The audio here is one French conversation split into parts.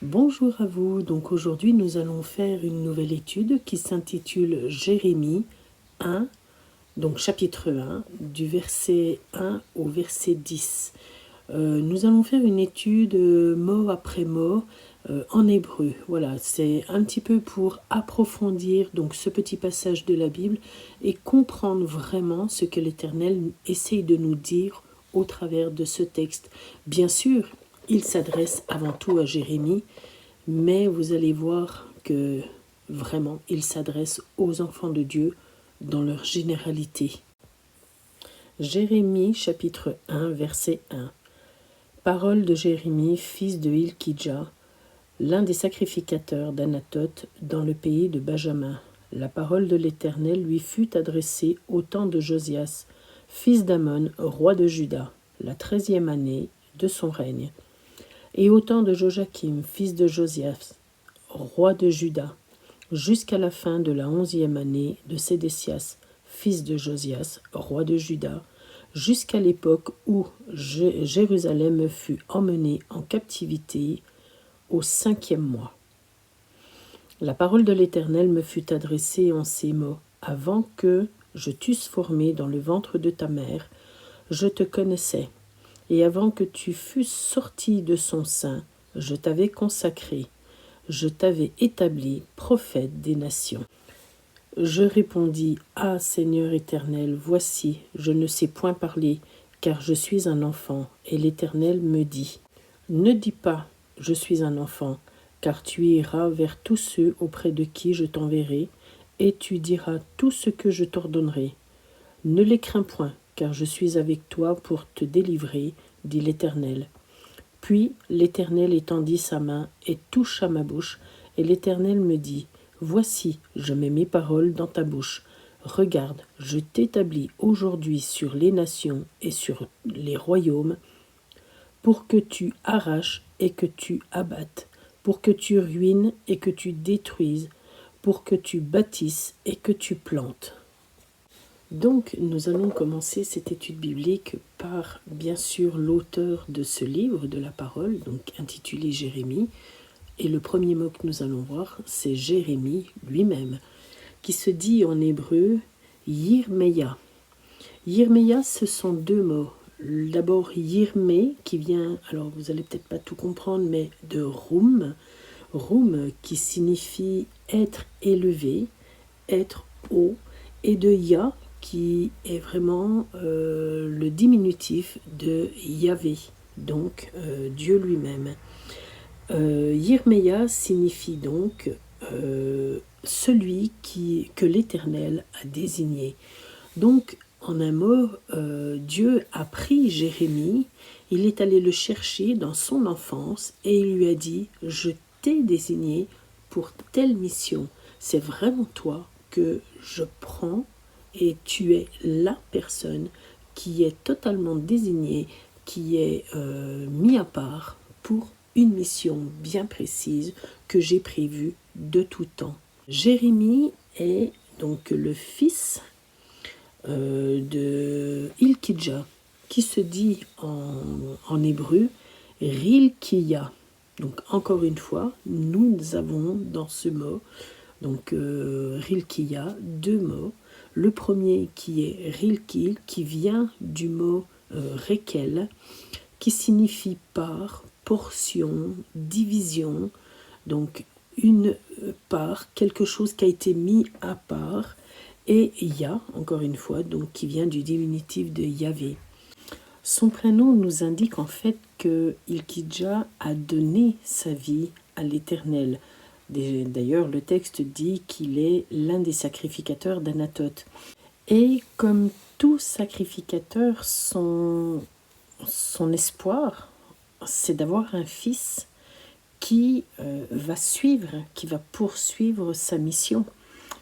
Bonjour à vous, donc aujourd'hui nous allons faire une nouvelle étude qui s'intitule Jérémie 1, donc chapitre 1, du verset 1 au verset 10. Nous allons faire une étude mot après mot en hébreu. Voilà, c'est un petit peu pour approfondir donc ce petit passage de la Bible et comprendre vraiment ce que l'Éternel essaye de nous dire au travers de ce texte. Bien sûr, il s'adresse avant tout à Jérémie, mais vous allez voir que vraiment, il s'adresse aux enfants de Dieu dans leur généralité. Jérémie chapitre 1 verset 1. Parole de Jérémie, fils de Hilkidja, l'un des sacrificateurs d'Anathoth dans le pays de Benjamin. La parole de l'Éternel lui fut adressée au temps de Josias, fils d'Amon, roi de Juda, la 13e année de son règne, et au temps de Joachim, fils de Josias, roi de Juda, jusqu'à la fin de la 11e année de Sédécias, fils de Josias, roi de Juda, jusqu'à l'époque où Jérusalem fut emmenée en captivité au 5e mois. La parole de l'Éternel me fut adressée en ces mots. Avant que je t'eusse formé dans le ventre de ta mère, je te connaissais, et avant que tu fusses sorti de son sein, je t'avais consacré, je t'avais établi prophète des nations. Je répondis, Ah Seigneur éternel, voici, je ne sais point parler, car je suis un enfant. Et l'Éternel me dit, Ne dis pas, je suis un enfant, car tu iras vers tous ceux auprès de qui je t'enverrai, et tu diras tout ce que je t'ordonnerai. Ne les crains point, car je suis avec toi pour te délivrer, dit l'Éternel. Puis l'Éternel étendit sa main et toucha ma bouche, et l'Éternel me dit, Voici, je mets mes paroles dans ta bouche. Regarde, je t'établis aujourd'hui sur les nations et sur les royaumes, pour que tu arraches et que tu abattes, pour que tu ruines et que tu détruises, pour que tu bâtisses et que tu plantes. Donc, nous allons commencer cette étude biblique par, bien sûr, l'auteur de ce livre de la parole, donc intitulé Jérémie. Et le premier mot que nous allons voir, c'est Jérémie lui-même, qui se dit en hébreu Yirmeya. Yirmeya, ce sont deux mots. D'abord Yirmé, qui vient, alors vous allez peut-être pas tout comprendre, mais de Roum. Roum, qui signifie être élevé, être haut, et de Ya, qui est vraiment le diminutif de Yahvé, donc Dieu lui-même. Yirmeya signifie donc celui que l'Éternel a désigné. Donc, en un mot, Dieu a pris Jérémie, il est allé le chercher dans son enfance et il lui a dit « Je t'ai désigné pour telle mission. C'est vraiment toi que je prends et tu es la personne qui est totalement désignée, qui est mis à part pour une mission bien précise que j'ai prévue de tout temps. » Jérémie est donc le fils de Hilkidja, qui se dit en hébreu Rilkiya. Donc encore une fois, nous avons dans ce mot, donc Rilkiya, deux mots. Le premier qui est Rilki, qui vient du mot Rekel, qui signifie part, portion, division, donc une part, quelque chose qui a été mis à part, et Ya, encore une fois, donc qui vient du diminutif de Yahvé. Son prénom nous indique en fait que Hilkidja a donné sa vie à l'Éternel. D'ailleurs, le texte dit qu'il est l'un des sacrificateurs d'Anathoth. Et comme tout sacrificateur, son espoir, c'est d'avoir un fils qui va suivre, qui va poursuivre sa mission.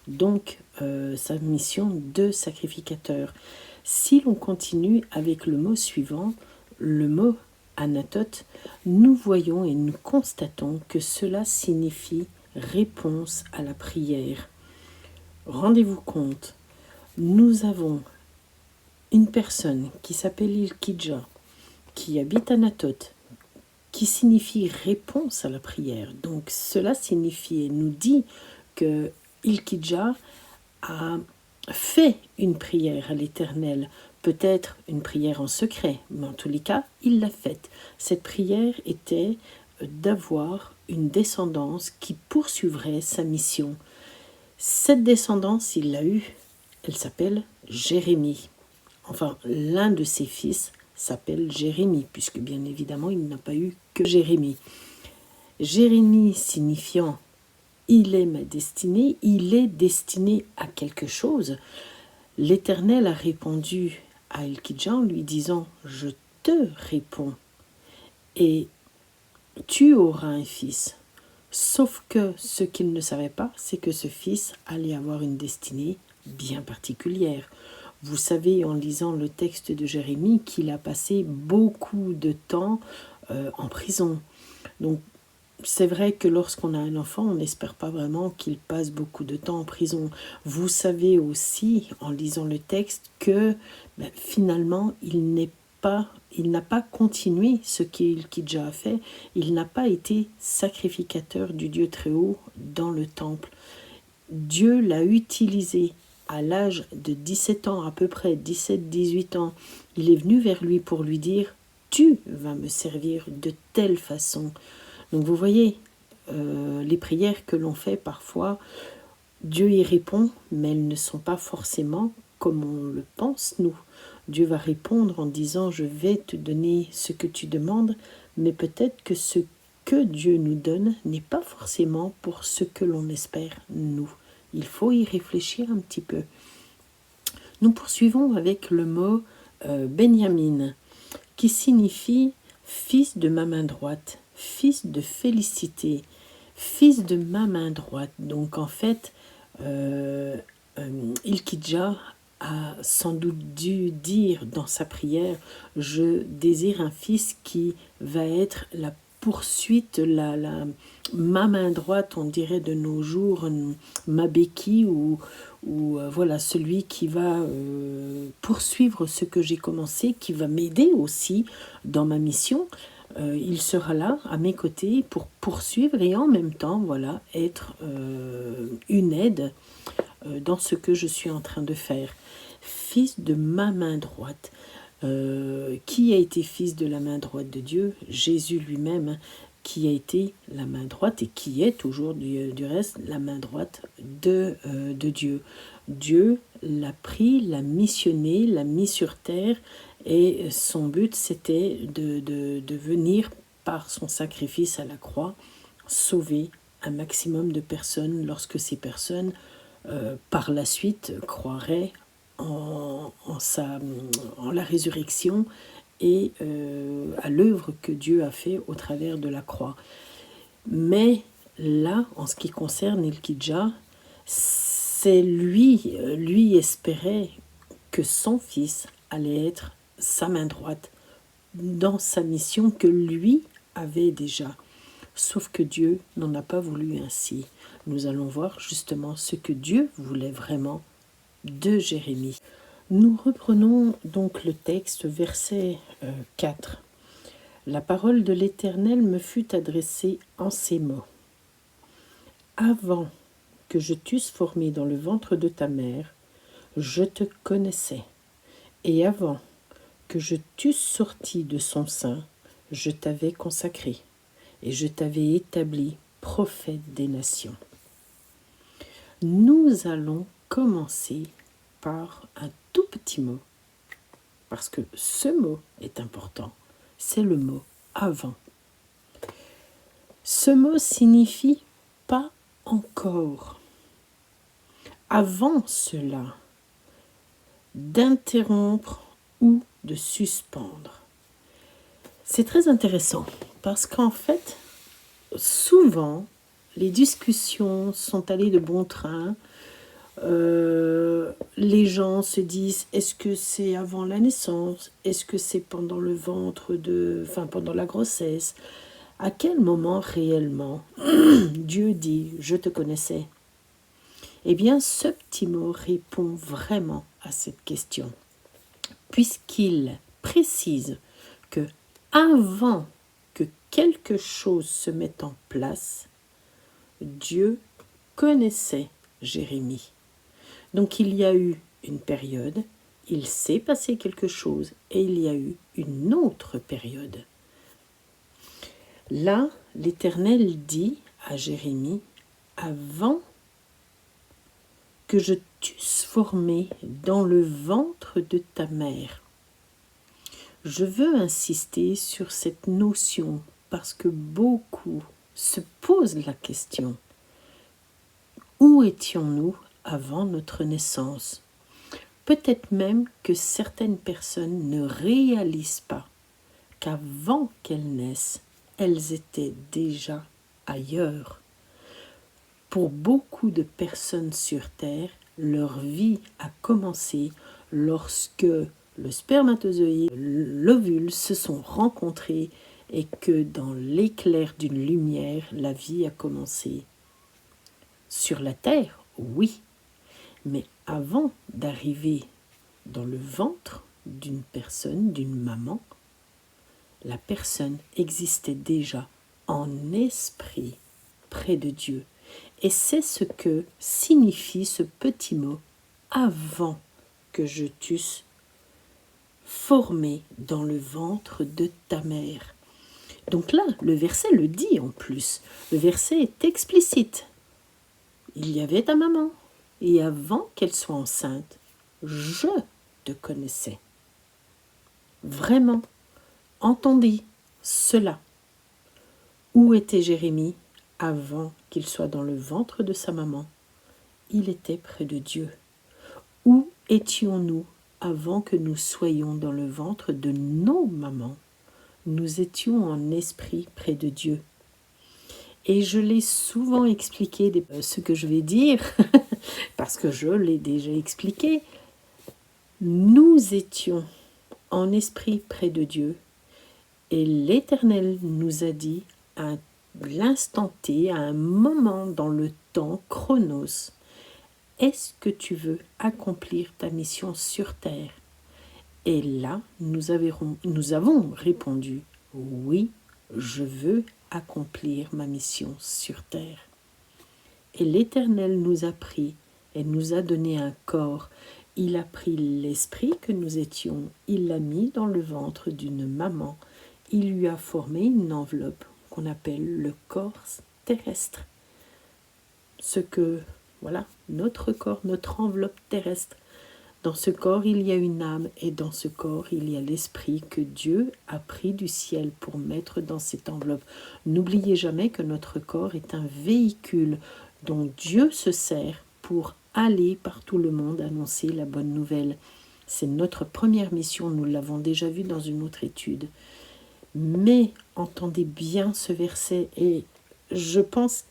Donc, sa mission de sacrificateur. Si l'on continue avec le mot suivant, le mot Anathoth, nous voyons et nous constatons que cela signifie réponse à la prière. Rendez-vous compte, nous avons une personne qui s'appelle Hilkidja, qui habite Anathoth, qui signifie réponse à la prière. Donc cela signifie, nous dit que Hilkidja a fait une prière à l'Éternel, peut-être une prière en secret, mais en tous les cas, il l'a faite. Cette prière était d'avoir une descendance qui poursuivrait sa mission. Cette descendance, il l'a eue, elle s'appelle Jérémie. Enfin, l'un de ses fils s'appelle Jérémie, puisque bien évidemment, il n'a pas eu que Jérémie. Jérémie signifiant « il est ma destinée », il est destiné à quelque chose. L'Éternel a répondu à Hilkidja en lui disant « je te réponds et tu auras un fils ». Sauf que ce qu'il ne savait pas, c'est que ce fils allait avoir une destinée bien particulière. Vous savez, en lisant le texte de Jérémie, qu'il a passé beaucoup de temps en prison. Donc, c'est vrai que lorsqu'on a un enfant, on n'espère pas vraiment qu'il passe beaucoup de temps en prison. Vous savez aussi, en lisant le texte, que finalement, il n'a pas continué ce qu'il déjà a fait. Il n'a pas été sacrificateur du Dieu très haut dans le temple. Dieu l'a utilisé à l'âge de 17 ans, à peu près 17-18 ans. Il est venu vers lui pour lui dire « Tu vas me servir de telle façon ». Donc vous voyez, les prières que l'on fait parfois, Dieu y répond, mais elles ne sont pas forcément comme on le pense, nous. Dieu va répondre en disant « je vais te donner ce que tu demandes », mais peut-être que ce que Dieu nous donne n'est pas forcément pour ce que l'on espère, nous. Il faut y réfléchir un petit peu. Nous poursuivons avec le mot Benjamin, qui signifie « fils de ma main droite », fils de félicité, fils de ma main droite. Donc en fait, Hilkidja a sans doute dû dire dans sa prière « je désire un fils qui va être la poursuite, ma main droite, on dirait de nos jours, ma béquille, ou voilà, celui qui va poursuivre ce que j'ai commencé, qui va m'aider aussi dans ma mission. Il sera là à mes côtés pour poursuivre et en même temps, voilà, être une aide dans ce que je suis en train de faire. Fils de ma main droite. Qui a été fils de la main droite de Dieu? Jésus lui-même, qui a été la main droite et qui est toujours du reste la main droite de Dieu. Dieu l'a pris, l'a missionné, l'a mis sur terre, et son but c'était de venir par son sacrifice à la croix sauver un maximum de personnes lorsque ces personnes par la suite croiraient en la résurrection et à l'œuvre que Dieu a fait au travers de la croix. Mais là, en ce qui concerne Hilkidja, c'est lui espérait que son fils allait être sa main droite dans sa mission que lui avait déjà. Sauf que Dieu n'en a pas voulu ainsi. Nous allons voir justement ce que Dieu voulait vraiment de Jérémie. Nous reprenons donc le texte, verset 4. La parole de l'Éternel me fut adressée en ces mots. Avant que je t'eusse formé dans le ventre de ta mère, je te connaissais, et avant que je t'eusse sorti de son sein, je t'avais consacré, et je t'avais établi prophète des nations. Nous allons commencer par un tout petit mot, parce que ce mot est important, c'est le mot « avant ». Ce mot signifie « pas encore ». Avant cela, d'interrompre ou de suspendre. C'est très intéressant, parce qu'en fait, souvent, les discussions sont allées de bon train. Les gens se disent, est-ce que c'est avant la naissance? Est-ce que c'est pendant le ventre pendant la grossesse? À quel moment réellement Dieu dit, je te connaissais? Eh bien, ce petit mot répond vraiment à cette question, puisqu'il précise que avant que quelque chose se met en place, Dieu connaissait Jérémie. Donc il y a eu une période, il s'est passé quelque chose et il y a eu une autre période. Là, l'Éternel dit à Jérémie, avant que je t'eusse formé dans le ventre de ta mère. Je veux insister sur cette notion parce que beaucoup se posent la question. Où étions-nous avant notre naissance? Peut-être même que certaines personnes ne réalisent pas qu'avant qu'elles naissent, elles étaient déjà ailleurs. Pour beaucoup de personnes sur Terre, leur vie a commencé lorsque le spermatozoïde et l'ovule se sont rencontrés et que dans l'éclair d'une lumière, la vie a commencé. Sur la Terre, oui, mais avant d'arriver dans le ventre d'une personne, d'une maman, la personne existait déjà en esprit près de Dieu. Et c'est ce que signifie ce petit mot « avant que je t'eusse formé dans le ventre de ta mère ». Donc là, le verset le dit en plus. Le verset est explicite. Il y avait ta maman, et avant qu'elle soit enceinte, je te connaissais. Vraiment, entendez cela. Où était Jérémie avant qu'il soit dans le ventre de sa maman? Il était près de Dieu. Où étions-nous avant que nous soyons dans le ventre de nos mamans? Nous étions en esprit près de Dieu. Et je l'ai souvent expliqué, ce que je vais dire, parce que je l'ai déjà expliqué. Nous étions en esprit près de Dieu, et l'Éternel nous a dit à l'instant T, à un moment dans le temps, chronos, est-ce que tu veux accomplir ta mission sur terre? Et là, nous avons répondu, oui, je veux accomplir ma mission sur terre. Et l'Éternel nous a pris et nous a donné un corps. Il a pris l'esprit que nous étions, il l'a mis dans le ventre d'une maman. Il lui a formé une enveloppe qu'on appelle le corps terrestre. Ce que, voilà, notre corps, notre enveloppe terrestre. Dans ce corps, il y a une âme et dans ce corps, il y a l'esprit que Dieu a pris du ciel pour mettre dans cette enveloppe. N'oubliez jamais que notre corps est un véhicule dont Dieu se sert pour aller par tout le monde annoncer la bonne nouvelle. C'est notre première mission, nous l'avons déjà vu dans une autre étude. Mais entendez bien ce verset et je pense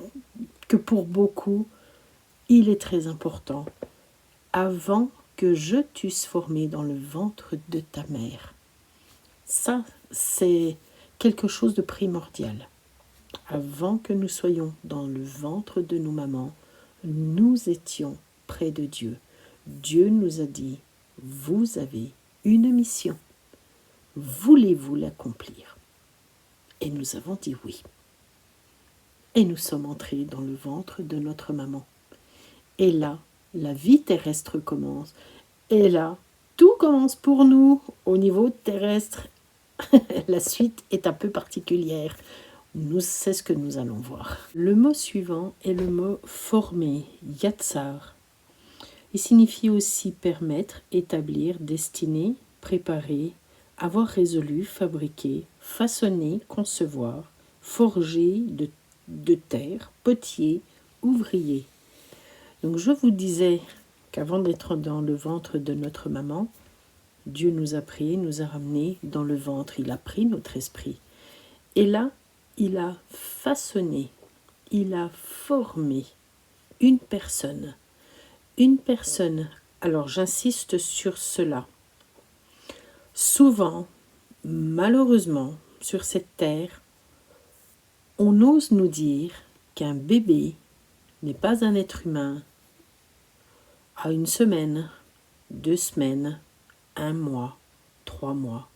que pour beaucoup, il est très important. Avant que je t'eusse formé dans le ventre de ta mère. Ça, c'est quelque chose de primordial. Avant que nous soyons dans le ventre de nos mamans, nous étions près de Dieu. Dieu nous a dit, vous avez une mission. Voulez-vous l'accomplir? Et nous avons dit oui. Et nous sommes entrés dans le ventre de notre maman. Et là, la vie terrestre commence. Et là, tout commence pour nous au niveau terrestre. La suite est un peu particulière. C'est ce que nous allons voir. Le mot suivant est le mot former, yatsar. Il signifie aussi permettre, établir, destiner, préparer, avoir résolu, fabriquer, façonner, concevoir, forger de terre, potier, ouvrier. Donc je vous disais qu'avant d'être dans le ventre de notre maman, Dieu nous a pris, nous a ramenés dans le ventre. Il a pris notre esprit. Et là, il a façonné, il a formé une personne. Une personne, alors j'insiste sur cela. Souvent, malheureusement, sur cette terre, on ose nous dire qu'un bébé n'est pas un être humain à 1 semaine, 2 semaines, 1 mois, 3 mois.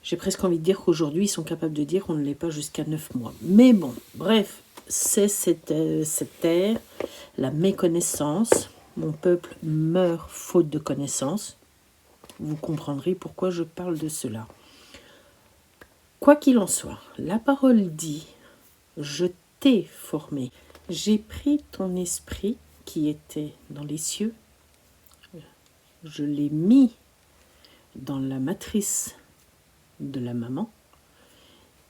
J'ai presque envie de dire qu'aujourd'hui, ils sont capables de dire qu'on ne l'est pas jusqu'à 9 mois. Mais bon, bref, c'est cette terre, la méconnaissance. Mon peuple meurt faute de connaissance. Vous comprendrez pourquoi je parle de cela. Quoi qu'il en soit, la parole dit « Je t'ai formé, j'ai pris ton esprit qui était dans les cieux, je l'ai mis dans la matrice de la maman,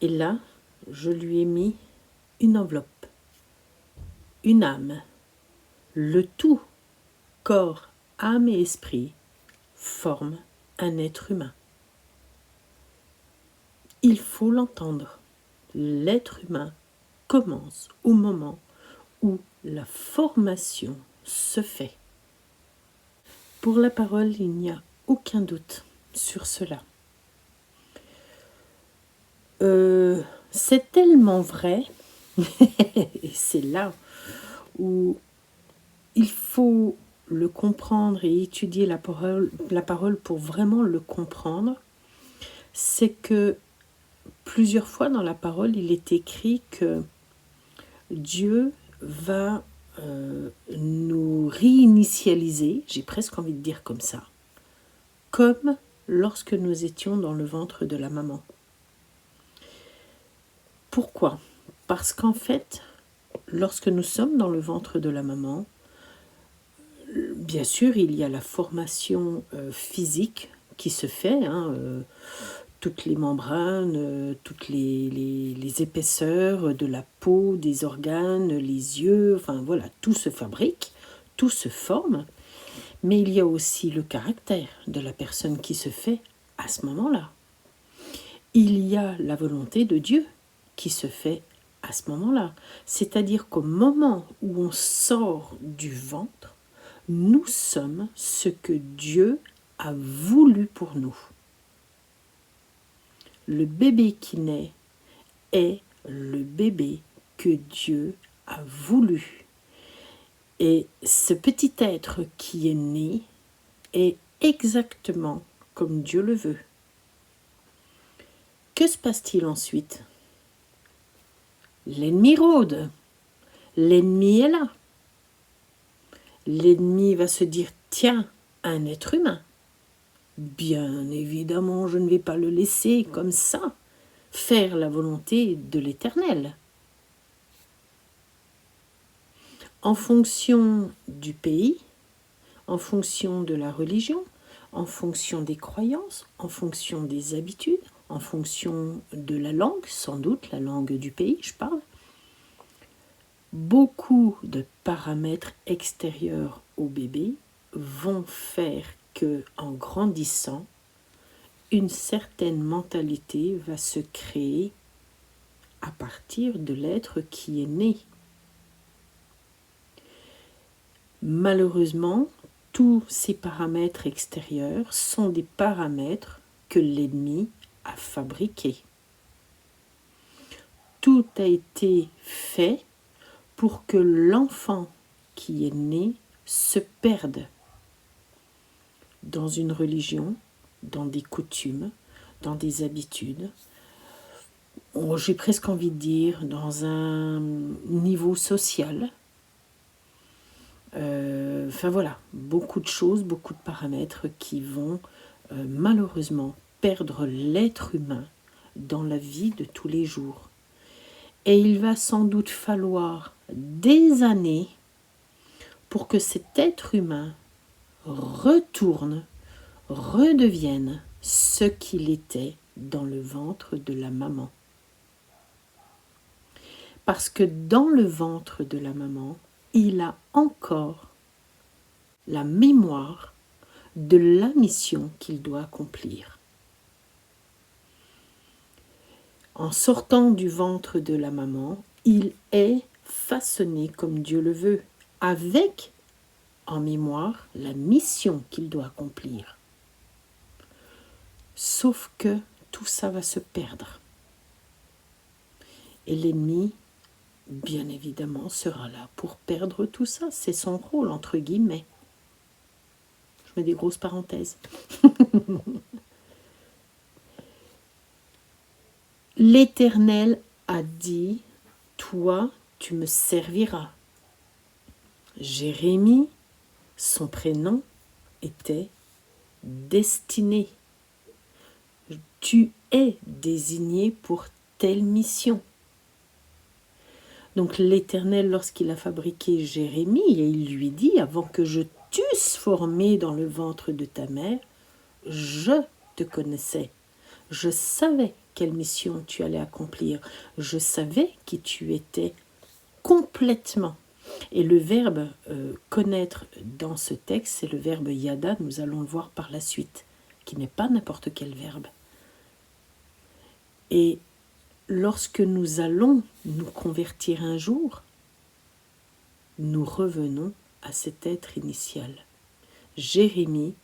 et là, je lui ai mis une enveloppe, une âme, le tout, corps, âme et esprit, forme un être humain. » Il faut l'entendre. L'être humain commence au moment où la formation se fait. Pour la parole, il n'y a aucun doute sur cela. C'est tellement vrai, et c'est là où il faut le comprendre et étudier la parole pour vraiment le comprendre, c'est que plusieurs fois dans la parole, il est écrit que Dieu va nous réinitialiser, j'ai presque envie de dire comme ça, comme lorsque nous étions dans le ventre de la maman. Pourquoi ? Parce qu'en fait, lorsque nous sommes dans le ventre de la maman, bien sûr, il y a la formation physique qui se fait, toutes les membranes, toutes les épaisseurs de la peau, des organes, les yeux, enfin voilà, tout se fabrique, tout se forme, mais il y a aussi le caractère de la personne qui se fait à ce moment-là. Il y a la volonté de Dieu qui se fait à ce moment-là. C'est-à-dire qu'au moment où on sort du ventre, nous sommes ce que Dieu a voulu pour nous. Le bébé qui naît est le bébé que Dieu a voulu. Et ce petit être qui est né est exactement comme Dieu le veut. Que se passe-t-il ensuite ? L'ennemi rôde. L'ennemi est là. L'ennemi va se dire, tiens, un être humain. Bien évidemment, je ne vais pas le laisser comme ça faire la volonté de l'Éternel. En fonction du pays, en fonction de la religion, en fonction des croyances, en fonction des habitudes, en fonction de la langue, sans doute la langue du pays, je parle, beaucoup de paramètres extérieurs au bébé vont faire que, en grandissant, une certaine mentalité va se créer à partir de l'être qui est né. Malheureusement, tous ces paramètres extérieurs sont des paramètres que l'ennemi a fabriqués. Tout a été fait pour que l'enfant qui est né se perde dans une religion, dans des coutumes, dans des habitudes, j'ai presque envie de dire dans un niveau social. Enfin voilà, beaucoup de choses, beaucoup de paramètres qui vont malheureusement perdre l'être humain dans la vie de tous les jours. Et il va sans doute falloir des années pour que cet être humain retourne, redevienne ce qu'il était dans le ventre de la maman. Parce que dans le ventre de la maman, il a encore la mémoire de la mission qu'il doit accomplir. En sortant du ventre de la maman, il est façonné comme Dieu le veut, avec en mémoire la mission qu'il doit accomplir. Sauf que tout ça va se perdre. Et l'ennemi, bien évidemment, sera là pour perdre tout ça. C'est son rôle, entre guillemets. Je mets des grosses parenthèses. L'Éternel a dit, toi, tu me serviras. Jérémie, son prénom était destiné. Tu es désigné pour telle mission. Donc l'Éternel, lorsqu'il a fabriqué Jérémie, il lui dit, avant que je t'eusse formé dans le ventre de ta mère, je te connaissais. Je savais quelle mission tu allais accomplir. Je savais qui tu étais complètement. Et le verbe connaître dans ce texte, c'est le verbe yada, nous allons le voir par la suite, qui n'est pas n'importe quel verbe. Et lorsque nous allons nous convertir un jour, nous revenons à cet être initial. Jérémie,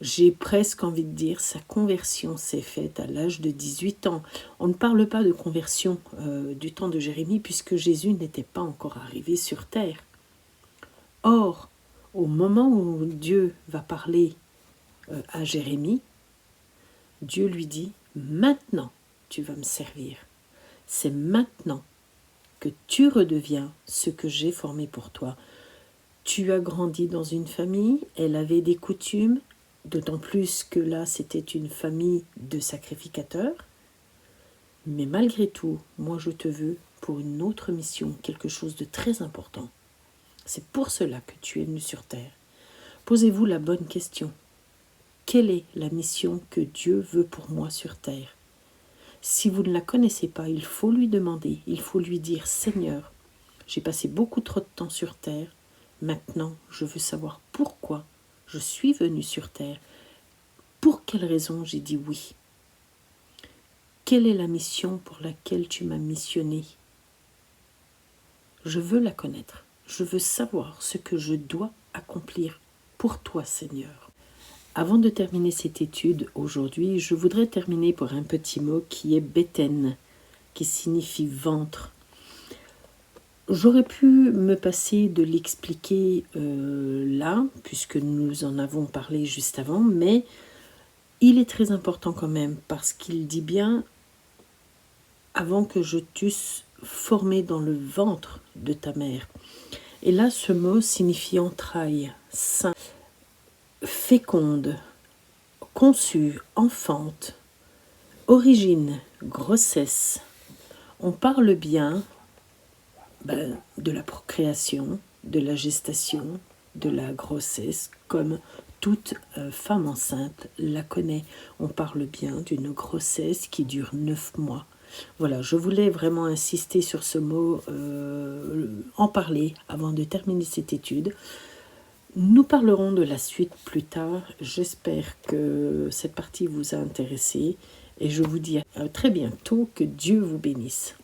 j'ai presque envie de dire, sa conversion s'est faite à l'âge de 18 ans. On ne parle pas de conversion du temps de Jérémie puisque Jésus n'était pas encore arrivé sur terre. Or, au moment où Dieu va parler à Jérémie, Dieu lui dit « Maintenant, tu vas me servir. C'est maintenant que tu redeviens ce que j'ai formé pour toi. Tu as grandi dans une famille, elle avait des coutumes, d'autant plus que là, c'était une famille de sacrificateurs. Mais malgré tout, moi, je te veux pour une autre mission, quelque chose de très important. C'est pour cela que tu es venu sur terre. Posez-vous la bonne question. Quelle est la mission que Dieu veut pour moi sur terre? Si vous ne la connaissez pas, il faut lui demander, il faut lui dire « Seigneur, j'ai passé beaucoup trop de temps sur terre, maintenant je veux savoir pourquoi je suis venu sur terre, pour quelle raison j'ai dit oui. Quelle est la mission pour laquelle tu m'as missionné? Je veux la connaître, je veux savoir ce que je dois accomplir pour toi, Seigneur. » Avant de terminer cette étude aujourd'hui, je voudrais terminer par un petit mot qui est beten, qui signifie ventre. J'aurais pu me passer de l'expliquer là, puisque nous en avons parlé juste avant, mais il est très important quand même, parce qu'il dit bien « avant que je t'eusse formé dans le ventre de ta mère ». Et là, ce mot signifie entraille, sein, féconde, conçue, enfante, origine, grossesse. On parle bien de la procréation, de la gestation, de la grossesse, comme toute femme enceinte la connaît. On parle bien d'une grossesse qui dure 9 mois. Voilà, je voulais vraiment insister sur ce mot, en parler avant de terminer cette étude. Nous parlerons de la suite plus tard. J'espère que cette partie vous a intéressé et je vous dis à très bientôt. Que Dieu vous bénisse.